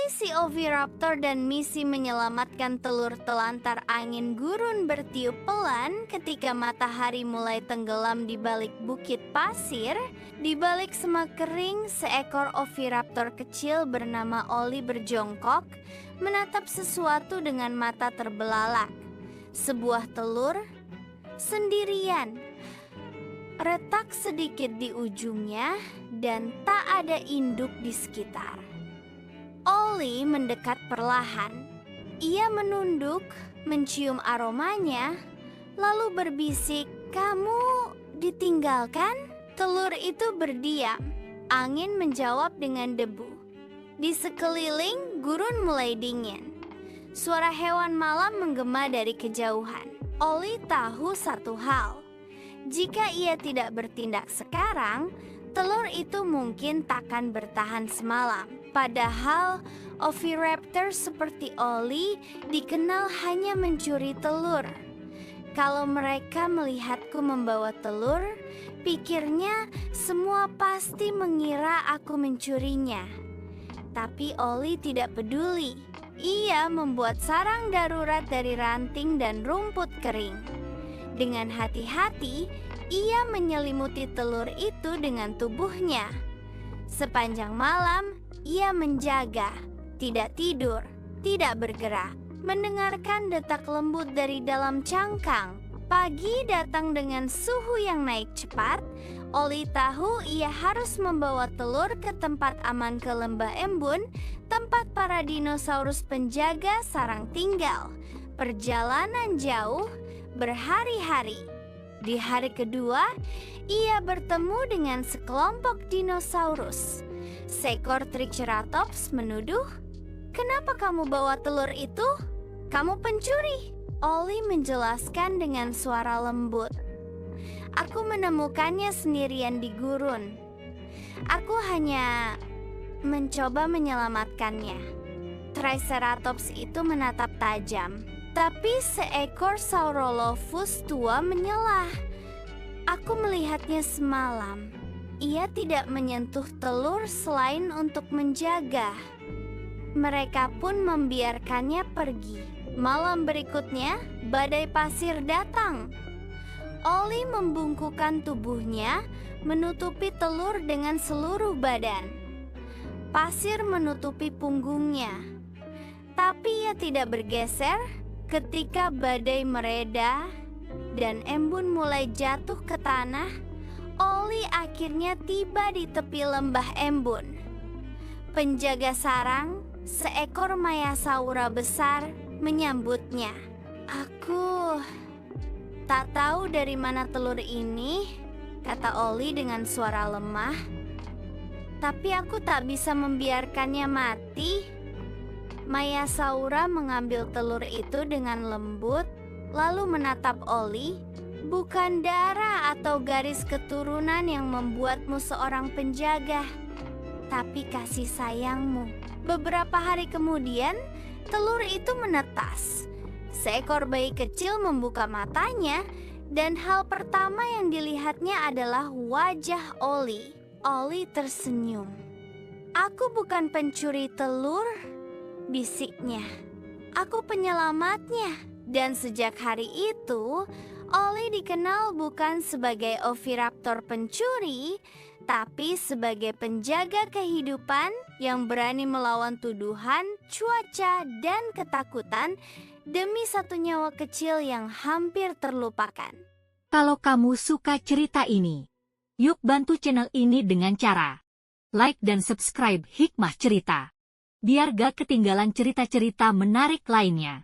si Oviraptor dan misi menyelamatkan telur telantar angin gurun bertiup pelan ketika matahari mulai tenggelam di balik bukit pasir. Di balik semak kering, seekor Oviraptor kecil bernama Oli berjongkok, menatap sesuatu dengan mata terbelalak. Sebuah telur sendirian, retak sedikit di ujungnya, dan tak ada induk di sekitar. Oli mendekat perlahan. Ia menunduk, mencium aromanya, lalu berbisik, "Kamu ditinggalkan?" Telur itu berdiam. Angin menjawab dengan debu. Di sekeliling, gurun mulai dingin. Suara hewan malam menggema dari kejauhan. Oli tahu satu hal. Jika ia tidak bertindak sekarang, telur itu mungkin takkan bertahan semalam. Padahal Oviraptor seperti Oli dikenal hanya mencuri telur. Kalau mereka melihatku membawa telur, pikirnya semua pasti mengira aku mencurinya. Tapi Oli tidak peduli. Ia membuat sarang darurat dari ranting dan rumput kering. Dengan hati-hati, ia menyelimuti telur itu dengan tubuhnya. Sepanjang malam, ia menjaga, tidak tidur, tidak bergerak, mendengarkan detak lembut dari dalam cangkang. Pagi datang dengan suhu yang naik cepat. Oli tahu ia harus membawa telur ke tempat aman ke lembah embun, tempat para dinosaurus penjaga sarang tinggal. Perjalanan jauh, berhari-hari. Di hari kedua, ia bertemu dengan sekelompok dinosaurus. Seekor Triceratops menuduh, "Kenapa kamu bawa telur itu? Kamu pencuri." Oli menjelaskan dengan suara lembut, "Aku menemukannya sendirian di gurun. Aku hanya mencoba menyelamatkannya." Triceratops itu menatap tajam. Tapi seekor Saurolophus tua menyelah, "Aku melihatnya semalam. Ia tidak menyentuh telur selain untuk menjaga." Mereka pun membiarkannya pergi. Malam berikutnya, badai pasir datang. Oli membungkukkan tubuhnya, menutupi telur dengan seluruh badan. Pasir menutupi punggungnya. Tapi ia tidak bergeser. Ketika badai mereda dan embun mulai jatuh ke tanah, Oli akhirnya tiba di tepi lembah embun. Penjaga sarang, seekor Maiasaura besar, menyambutnya. "Aku tak tahu dari mana telur ini," kata Oli dengan suara lemah. "Tapi aku tak bisa membiarkannya mati." Maiasaura mengambil telur itu dengan lembut, lalu menatap Oli. "Bukan darah atau garis keturunan yang membuatmu seorang penjaga, tapi kasih sayangmu." Beberapa hari kemudian, telur itu menetas. Seekor bayi kecil membuka matanya, dan hal pertama yang dilihatnya adalah wajah Oli. Oli tersenyum. "Aku bukan pencuri telur," bisiknya. "Aku penyelamatnya." Dan sejak hari itu, Oli dikenal bukan sebagai Oviraptor pencuri, tapi sebagai penjaga kehidupan yang berani melawan tuduhan, cuaca, dan ketakutan demi satu nyawa kecil yang hampir terlupakan. Kalau kamu suka cerita ini, yuk bantu channel ini dengan cara like dan subscribe Hikmah Cerita, biar gak ketinggalan cerita-cerita menarik lainnya.